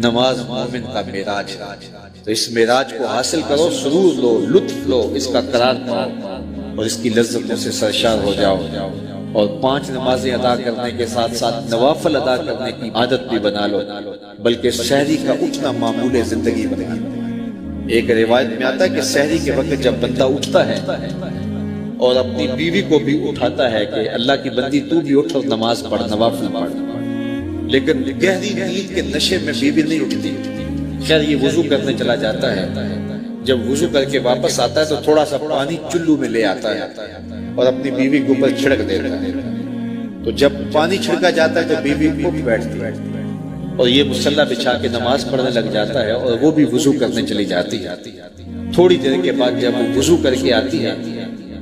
نماز مومن کا معراج ہے، تو اس معراج کو حاصل کرو، سرور لو، لطف لو، اس کا قرار پاؤ اور اس کی لذتوں سے سرشار ہو جاؤ، اور 5 نمازیں ادا کرنے کے ساتھ ساتھ نوافل ادا کرنے کی عادت بھی بنا لو، بلکہ سحری کا اٹھنا معمول زندگی بنا لو۔ ایک روایت میں آتا ہے کہ سحری کے وقت جب بندہ اٹھتا ہے اور اپنی بیوی کو بھی اٹھاتا ہے کہ اللہ کی بندی تو بھی اٹھ اور نماز پڑھ، نوافل پڑھ، لیکن گہری نیند کے نشے میں بیوی نہیں اٹھتی۔ خیر یہ وضو کرنے چلا جاتا ہے، جب وضو کر کے واپس آتا ہے تو تھوڑا سا پانی چلو میں لے آتا ہے اور اپنی بیوی کے اوپر چھڑک دیتا ہے، تو جب پانی چھڑکا جاتا ہے تو بیوی اٹھ بیٹھتی ہے اور یہ مصلی بچھا کے نماز پڑھنے لگ جاتا ہے، اور وہ بھی وضو کرنے چلی جاتی ہے۔ تھوڑی دیر کے بعد جب وہ وضو کر کے آتی ہے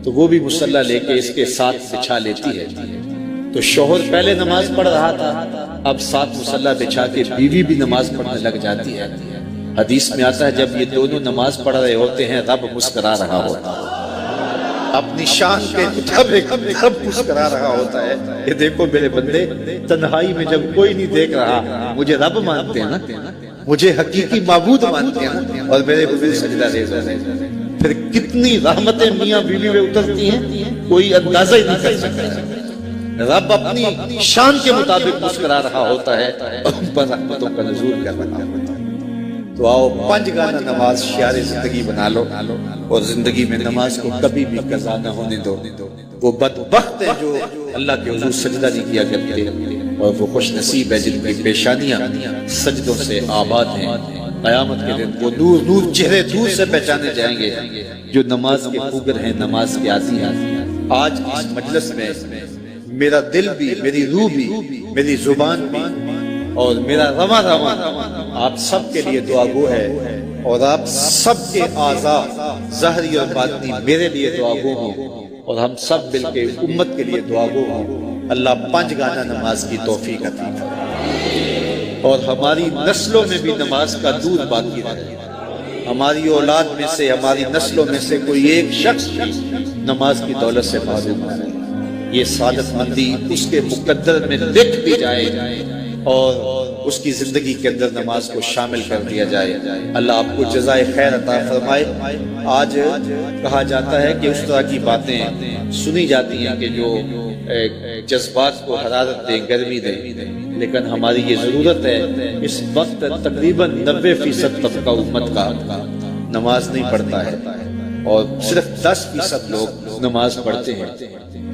تو وہ بھی مصلی لے کے اس کے ساتھ بچھا لیتی ہے، تو شوہر پہلے نماز پڑھ رہا تھا، اب ساتھ مصلی بچھا کے بیوی بھی نماز پڑھنے لگ جاتی ہے۔ حدیث میں آتا ہے جب یہ دونوں نماز پڑھ رہے ہوتے ہیں رب مسکرا رہا ہوتا ہے، اپنی شان کے مطابق رب مسکرا رہا ہوتا ہے کہ دیکھو میرے بندے، تنہائی میں جب کوئی نہیں دیکھ رہا مجھے رب مانتے ہیں نا، مجھے حقیقی معبود مانتے ہیں نا، اور میرے بندے سجدہ ریز ہیں، پھر کتنی رحمتیں میاں بیوی میں اترتی ہیں کوئی اندازہ ہی نہیں کر سکتا۔ رب اپنی شان کے مطابق مسکرا رہا ہوتا ہے اور ان پر رحمتوں کا نزول کر رہا ہوتا ہے۔ تو آؤ 5 گانا نماز شعار زندگی بنا لو، اور زندگی میں نماز کو کبھی بھی قضا نہ ہونے دو۔ وہ بدبخت ہیں جو اللہ کے حضور سجدہ نہیں کیا کرتے، اور وہ خوش نصیب ہے جن کی پیشانیاں سجدوں سے آباد ہیں۔ قیامت کے دن وہ نور نور چہرے دور سے پہچانے جائیں گے جو نماز کے خوگر ہیں، نماز کے عادی ہیں۔ آج اس مجلس میں میرا دل بھی، میری روح بھی، میری زبان بھی اور میرا رواں آپ سب کے لیے دعا گو ہے، اور آپ سب کے اعضاء ظاہری اور باطنی میرے لیے دعا گو ہوں، اور ہم سب مل کے امت کے لیے دعا گو ہوں۔ اللہ 5 گانا نماز کی توفیق عطا فرمائے، اور ہماری نسلوں میں بھی نماز کا دودھ باقی رہے، ہماری اولاد میں سے، ہماری نسلوں میں سے کوئی ایک شخص نماز کی دولت سے محروم نہ رہے۔ یہ سعادت مندی اس کے مقدر میں لکھ دی جائے اور اس کی زندگی کے اندر نماز کو شامل کر دیا جائے۔ اللہ آپ کو جزائے خیر عطا فرمائے۔ آج کہا جاتا ہے کہ اس طرح کی باتیں سنی جاتی ہیں کہ جو جذبات کو حرارت دیں، گرمی دیں، لیکن ہماری یہ ضرورت ہے، اس وقت تقریباً 90% طبقہ امت کا نماز نہیں پڑھتا ہے، اور صرف 10% لوگ نماز پڑھتے ہیں،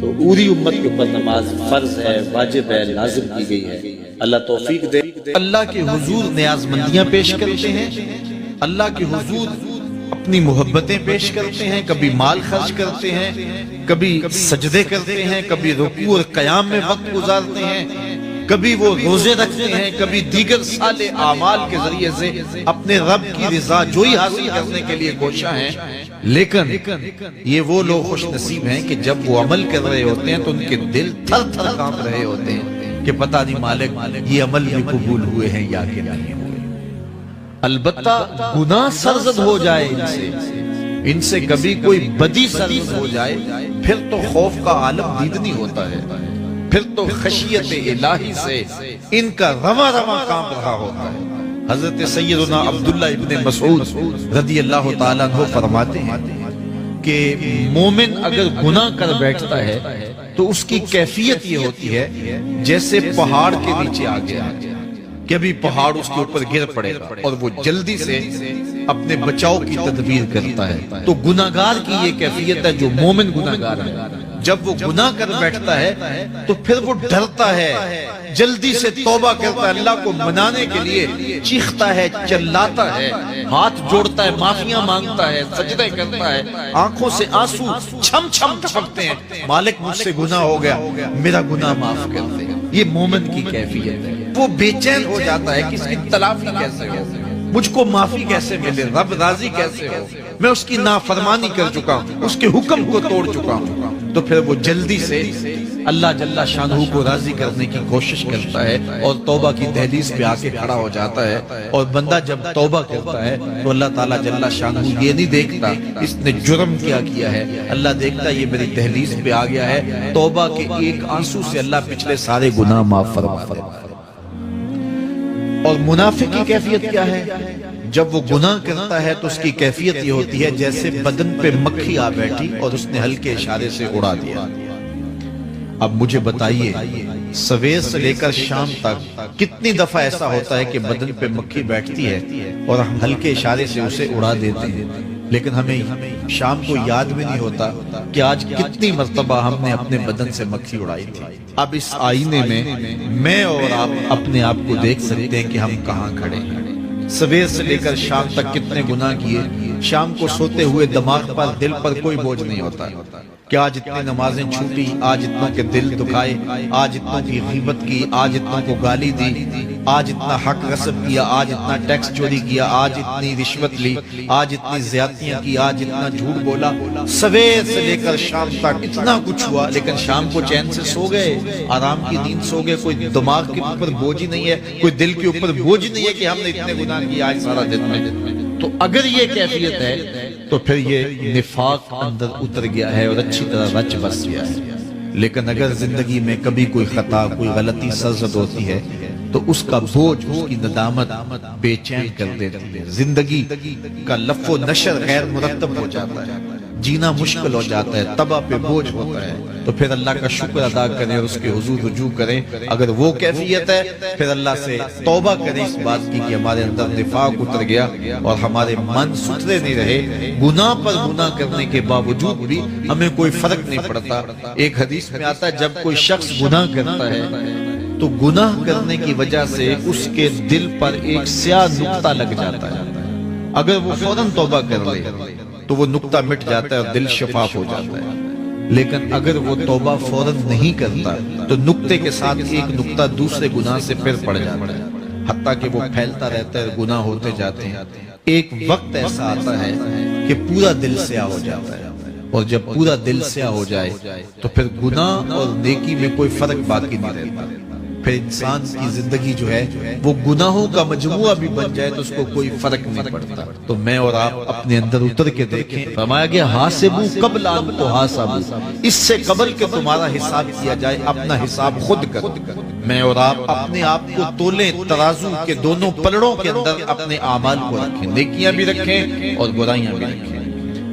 تو پوری امت کے اوپر نماز فرض ہے، واجب ہے، لازم کی گئی ہے۔ اللہ توفیق دے۔ اللہ کے حضور نیاز مندیاں پیش کرتے ہیں، اللہ کے حضور اپنی محبتیں پیش کرتے ہیں، کبھی مال خرچ کرتے ہیں، کبھی سجدے کرتے ہیں، کبھی رکوع اور قیام میں وقت گزارتے ہیں، کبھی وہ روزے رکھتے ہیں، کبھی دیگر صالح اعمال کے ذریعے سے اپنے رب کی رضا جوئی حاصل کرنے کے لیے کوشاں ہیں۔ لیکن یہ وہ لوگ خوش نصیب ہیں کہ جب وہ عمل کر رہے ہوتے ہیں تو ان کے دل تھر تھر کانپ رہے ہوتے ہیں کہ پتہ نہیں مالک یہ عمل بھی قبول ہوئے ہیں یا کہ نہیں ہوئے۔ البتہ گناہ سرزد ہو جائے ان سے کبھی کوئی بدی سرزد ہو جائے، پھر تو خوف کا عالم دیدنی ہوتا ہے، پھر تو خشیت الہی سے ان کا رواں رواں کام رہا ہوتا ہے۔ حضرت سیدنا عبداللہ ابن مسعود رضی اللہ تعالیٰ عنہ فرماتے ہیں کہ مومن اگر گناہ کر بیٹھتا ہے تو اس کی کیفیت یہ ہوتی ہے جیسے پہاڑ کے نیچے آ گیا، کبھی پہاڑ اس کے اوپر گر پڑے گا اور وہ جلدی سے اپنے بچاؤ کی تدبیر کرتا ہے۔ تو گناہگار کی یہ کیفیت ہے جو مومن گناہگار ہے، جب وہ گناہ کر بیٹھتا ہے تو پھر وہ ڈرتا ہے، جلدی سے توبہ کرتا ہے، اللہ کو منانے کے لیے چیختا ہے، چلاتا ہے، ہاتھ جوڑتا ہے، معافیاں مانگتا ہے، سجدے کرتا ہے، آنکھوں سے آنسو چھم چھم ٹپکتے ہیں، مالک مجھ سے گناہ ہو گیا، میرا گناہ معاف کر دے۔ یہ مومن کی کیفیت ہے۔ وہ بے چین ہو جاتا ہے کہ اس کی تلافی کیسے ہو، مجھ کو معافی کیسے ملے، رب راضی کیسے ہو، میں اس کی نافرمانی کر چکا ہوں، اس کے حکم کو توڑ چکا ہوں۔ تو پھر وہ جلدی سے اللہ جل شانہ کو راضی کرنے کی کوشش کرتا ہے اور توبہ کی دہلیز پہ آ کے کھڑا ہو جاتا ہے۔ اور بندہ جب توبہ کرتا ہے تو اللہ تعالیٰ جل شانہ یہ نہیں دیکھتا اس نے جرم کیا کیا ہے، اللہ دیکھتا یہ میری دہلیز پہ آ گیا ہے، توبہ کے ایک آنسو سے اللہ پچھلے سارے گناہ معاف فرما۔ اور منافق کی کیفیت کیا ہے؟ جب وہ گناہ کرتا ہے تو اس کی کیفیت یہ ہوتی ہے جیسے بدن پہ مکھی آ بیٹھی اور اس نے ہلکے اشارے سے اڑا دیا۔ اب مجھے بتائیے سویر سے لے کر شام تک کتنی دفعہ ایسا ہوتا ہے کہ بدن پہ مکھی بیٹھتی ہے اور ہم ہلکے اشارے سے اسے اڑا دیتے ہیں، لیکن ہمیں شام کو یاد بھی نہیں ہوتا کہ آج کتنی مرتبہ ہم نے اپنے بدن سے مکھی اڑائی تھی۔ اب اس آئینے میں اور آپ اپنے آپ کو دیکھ سکتے ہیں کہ ہم کہاں کھڑے ہیں۔ سویر سے لے کر شام تک کتنے گناہ کیے، شام کو سوتے ہوئے دماغ پر دل پر کوئی بوجھ نہیں ہوتا کہ آج اتنی نمازیں چھوٹی، آج اتنوں کے دل دکھائے، آج اتنوں کی غیبت کی، آج اتنوں کو گالی دی، آج اتنا حق غصب کیا، آج اتنا ٹیکس چوری کیا، آج اتنی رشوت لی، آج اتنی زیادتیاں کی، آج اتنا جھوٹ بولا۔ سویر سے لے کر شام تک اتنا کچھ ہوا، لیکن شام کو چین سے سو گئے، آرام کی نیند سو گئے، کوئی دماغ کے اوپر بوجھ نہیں ہے، کوئی دل کے اوپر بوجھ نہیں ہے کہ ہم نے اتنے گناہ کیے آج سارا دن میں۔ تو اگر یہ کیفیت ہے تو پھر یہ نفاق اندر اتر گیا ہے اور اچھی طرح رچ بس گیا ہے۔ لیکن اگر زندگی میں کبھی کوئی خطا، کوئی غلطی سرزد ہوتی ہے تو اس کا بوجھ، اس کی ندامت بے چین کر دیتی ہے، زندگی کا لف و نشر غیر مرتب ہو جاتا ہے، جینا مشکل ہو جاتا ہے، تباہ پہ بوجھ ہوتا ہے۔ تو پھر اللہ کا شکر ادا کریں اور اس کے حضور رجوع کریں۔ اگر وہ کیفیت ہے پھر اللہ سے توبہ کریں اس بات کی کہ ہمارے اندر نفاق اتر گیا اور ہمارے من ستھرے نہیں رہے، گناہ پر گناہ کرنے کے باوجود بھی ہمیں کوئی فرق نہیں پڑتا۔ ایک حدیث میں آتا ہے جب کوئی شخص گناہ کرتا ہے تو گناہ کرنے کی وجہ سے اس کے دل پر ایک سیاہ نقطہ لگ جاتا ہے، اگر وہ فوراً توبہ کر لے تو وہ نقطہ مٹ جاتا ہے اور دل شفاف ہو جاتا ہے، لیکن اگر وہ توبہ فوراً نہیں کرتا تو نقطے کے ساتھ ایک نقطہ دوسرے گناہ سے پھر پڑ جاتا ہے، حتیٰ کہ وہ پھیلتا رہتا ہے، گناہ ہوتے جاتے ہیں۔ ایک وقت ایسا آتا ہے کہ پورا دل سیاہ ہو جاتا ہے، اور جب پورا دل سیاہ ہو جائے تو پھر گناہ اور نیکی میں کوئی فرق باقی نہیں رہتا۔ پھر انسان کی زندگی جو ہے وہ گناہوں کا مجموعہ بھی بن جائے تو اس کو کوئی فرق نہیں پڑتا۔ تو میں اور آپ اپنے اندر اتر کے دیکھیں، فرمایا گیا حاسبو قبل ان تحاسبو، اس سے قبل کہ تمہارا حساب کیا جائے اپنا حساب خود کرو۔ میں اور آپ اپنے آپ کو تولیں، ترازو کے دونوں پلڑوں کے اندر اپنے اعمال کو رکھیں، نیکیاں بھی رکھیں اور برائیاں بھی رکھیں،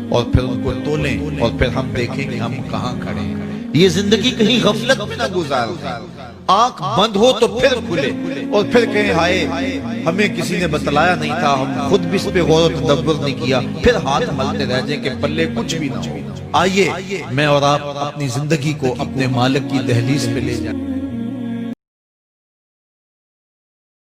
اور پھر ان کو تولیں اور پھر ہم دیکھیں کہ ہم کہاں کھڑے ہیں۔ یہ زندگی کہیں غفلت میں نہ گزار دیں، آنکھ بند ہو تو پھر کھلے اور پھر کہیں ہائے ہمیں کسی نے بتلایا نہیں تھا، ہم خود بھی اس پہ غور و تدبر نہیں کیا، پھر ہاتھ ملتے رہ جائیں کہ پلے کچھ بھی نہ ہو۔ آئیے میں اور آپ اپنی زندگی کو اپنے مالک کی دہلیز پہ لے جائیں۔